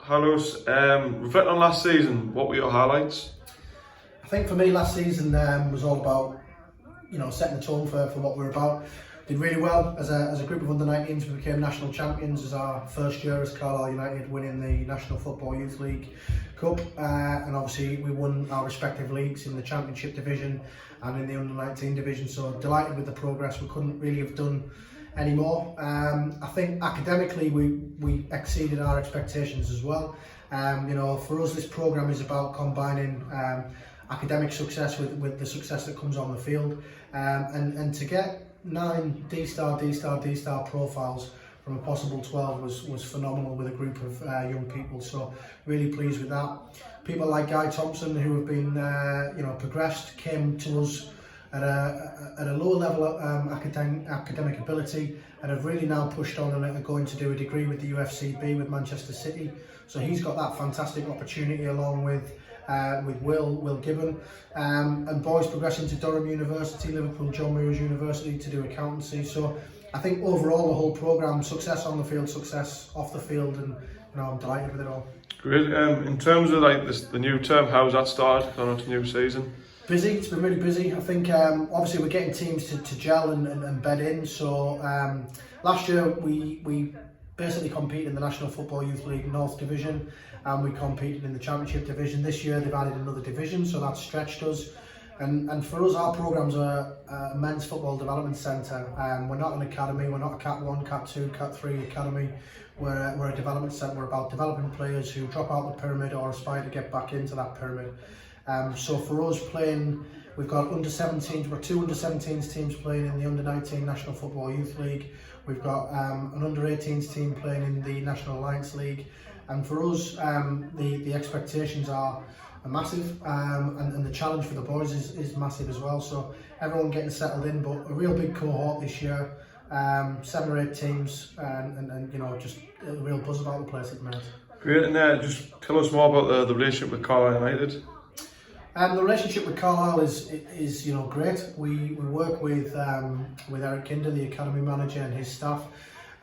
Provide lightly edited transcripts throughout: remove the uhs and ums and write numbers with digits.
Hi Lewis, reflecting on last season, what were your highlights? I think for me last season was all about setting the tone for what we're about. Did really well as a group of under-19s. We became national champions as our first year as Carlisle United, winning the National Football Youth League Cup, and obviously we won our respective leagues in the Championship division and in the under-19 division. So delighted with the progress. We couldn't really have done any more. I think academically we exceeded our expectations as well. For us this programme is about combining academic success with the success that comes on the field, and to get 9 D-star profiles from a possible 12 was phenomenal with a group of young people. So really pleased with that. People like Guy Thompson, who have been progressed, came to us at a lower level of academic ability, and have really now pushed on and are going to do a degree with the UFCB with Manchester City. So he's got that fantastic opportunity along with Will Gibbon, and boys progressing to Durham University, Liverpool John Moores University to do accountancy. So I think overall the whole programme, success on the field, success off the field, and I'm delighted with it all. Great. In terms of the new term, how's that started going into new season? Busy, it's been really busy. I think obviously we're getting teams to gel and bed in. So last year we basically competed in the National Football Youth League North Division, and we competed in the Championship division. This year they've added another division, so that's stretched us. And for us, our programmes are a men's football development centre. We're not an academy, we're not a Cat 1, Cat 2, Cat 3 academy. We're a development centre. We're about developing players who drop out the pyramid or aspire to get back into that pyramid. So for us playing, we've got under-17s, we're 2 under-17s teams playing in the under-19 National Football Youth League. We've got an under-18s team playing in the National Alliance League. And for us, the expectations are massive, and the challenge for the boys is massive as well. So everyone getting settled in, but a real big cohort this year, 7 or 8 teams, and just a real buzz about the place at the minute. Great, and just tell us more about the relationship with Carlisle United. The relationship with Carlisle is great. We work with Eric Kinder, the academy manager, and his staff.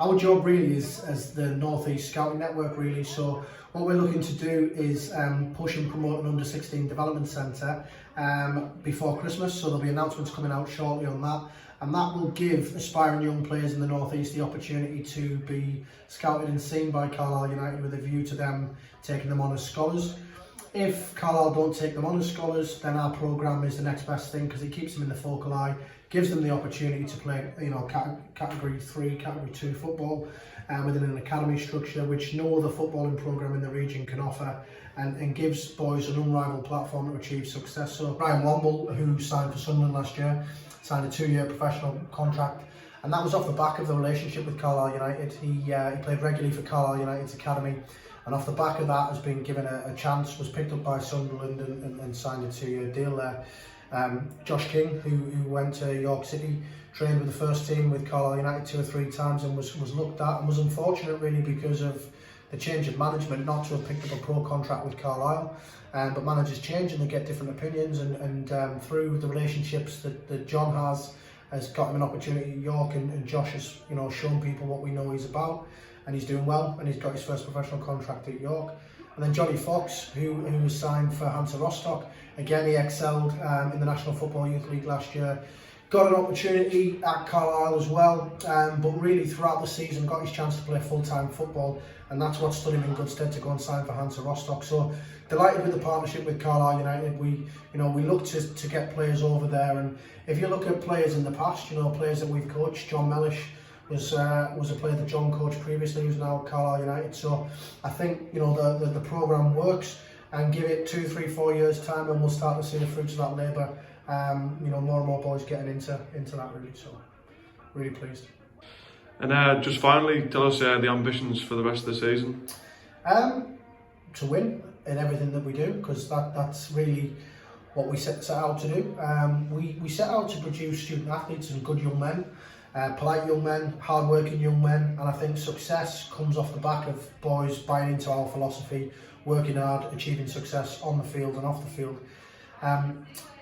Our job really is as the North East Scouting Network really. So what we're looking to do is push and promote an under-16 development centre before Christmas. So there'll be announcements coming out shortly on that, and that will give aspiring young players in the North East the opportunity to be scouted and seen by Carlisle United with a view to them taking them on as scholars. If Carlisle don't take them on as scholars, then our programme is the next best thing, because it keeps them in the focal eye, gives them the opportunity to play category 3, category 2 football within an academy structure which no other footballing programme in the region can offer, and gives boys an unrivaled platform to achieve success. So Brian Womble, who signed for Sunderland last year, signed a 2-year professional contract, and that was off the back of the relationship with Carlisle United. He played regularly for Carlisle United's academy, and off the back of that has been given a chance, was picked up by Sunderland and signed a 2-year deal there. Josh King, who went to York City, trained with the first team with Carlisle United 2 or 3 times, and was looked at, and was unfortunate really because of the change of management not to have picked up a pro contract with Carlisle. But managers change and they get different opinions, and through the relationships that John has got him an opportunity at York, and Josh has shown people what we know he's about, and he's doing well, and he's got his first professional contract at York. And then Johnny Fox, who was signed for Hansa Rostock, again he excelled in the National Football Youth League last year, got an opportunity at Carlisle as well, but really throughout the season got his chance to play full-time football, and that's what stood him in good stead to go and sign for Hansa Rostock. So delighted with the partnership with Carlisle United. We look to get players over there, and if you look at players in the past, players that we've coached, John Mellish was a player that John coached previously, who's now at Carlisle United. So I think the programme works, and give it 2, 3, 4 years time, and we'll start to see the fruits of that labour. More and more boys getting into that really. So really pleased. And just finally, tell us the ambitions for the rest of the season. To win in everything that we do, because that's really what we set out to do. We set out to produce student athletes and good young men. Polite young men, hard-working young men, and I think success comes off the back of boys buying into our philosophy, working hard, achieving success on the field and off the field.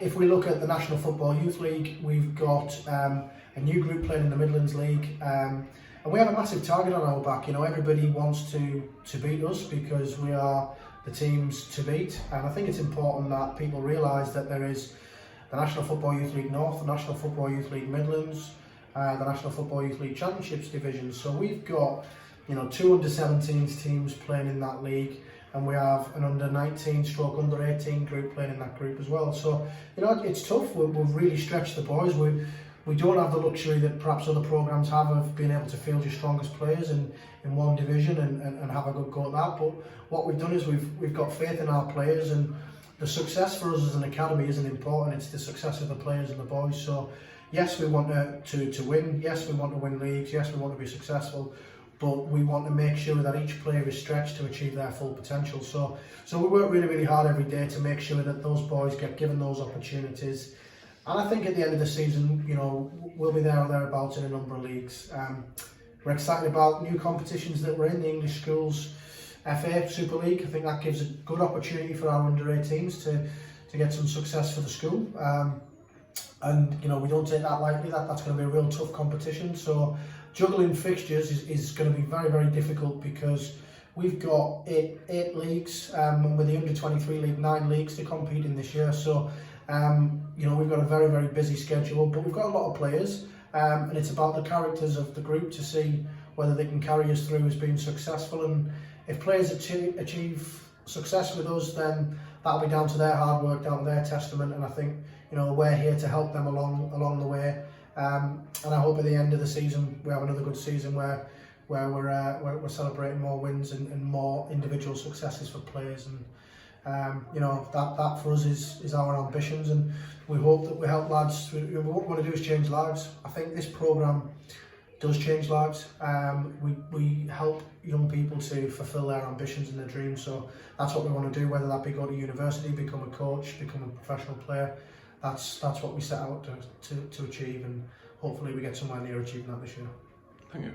If we look at the National Football Youth League, we've got a new group playing in the Midlands League, And we have a massive target on our back. You know, everybody wants to beat us because we are the teams to beat. And I think it's important that people realise that there is the National Football Youth League North, the National Football Youth League Midlands, the National Football Youth League Championships division. So we've got, you know, 2 under-17s teams playing in that league, and we have an under-19 stroke under-18 group playing in that group as well. So, you know, it's tough. We've really stretched the boys. We don't have the luxury that perhaps other programmes have of being able to field your strongest players in one division and have a good go at that. But what we've done is we've got faith in our players, and the success for us as an academy isn't important, it's the success of the players and the boys. So yes, we want to win, yes we want to win leagues, yes we want to be successful, but we want to make sure that each player is stretched to achieve their full potential. So we work really, really hard every day to make sure that those boys get given those opportunities. And I think at the end of the season, you know, we'll be there or thereabouts in a number of leagues. We're excited about new competitions that we're in, the English Schools FA Super League. I think that gives a good opportunity for our under-18s to get some success for the school. And, you know, we don't take that lightly, that's going to be a real tough competition. So juggling fixtures is going to be very, very difficult because we've got eight leagues, and with the under-23 league, 9 leagues to compete in this year. So, you know, we've got a very, very busy schedule, but we've got a lot of players, and it's about the characters of the group to see whether they can carry us through as being successful. And if players achieve success with us, then that'll be down to their hard work, down to their testament, and I think, you know, we're here to help them along the way. And I hope at the end of the season we have another good season where we're celebrating more wins and more individual successes for players. And you know, that for us is our ambitions, and we hope that we help lads. What we want to do is change lives. I think this programme does change lives. We help young people to fulfil their ambitions and their dreams. So that's what we want to do, whether that be go to university, become a coach, become a professional player. That's what we set out to achieve, and hopefully we get somewhere near achieving that this year. Thank you.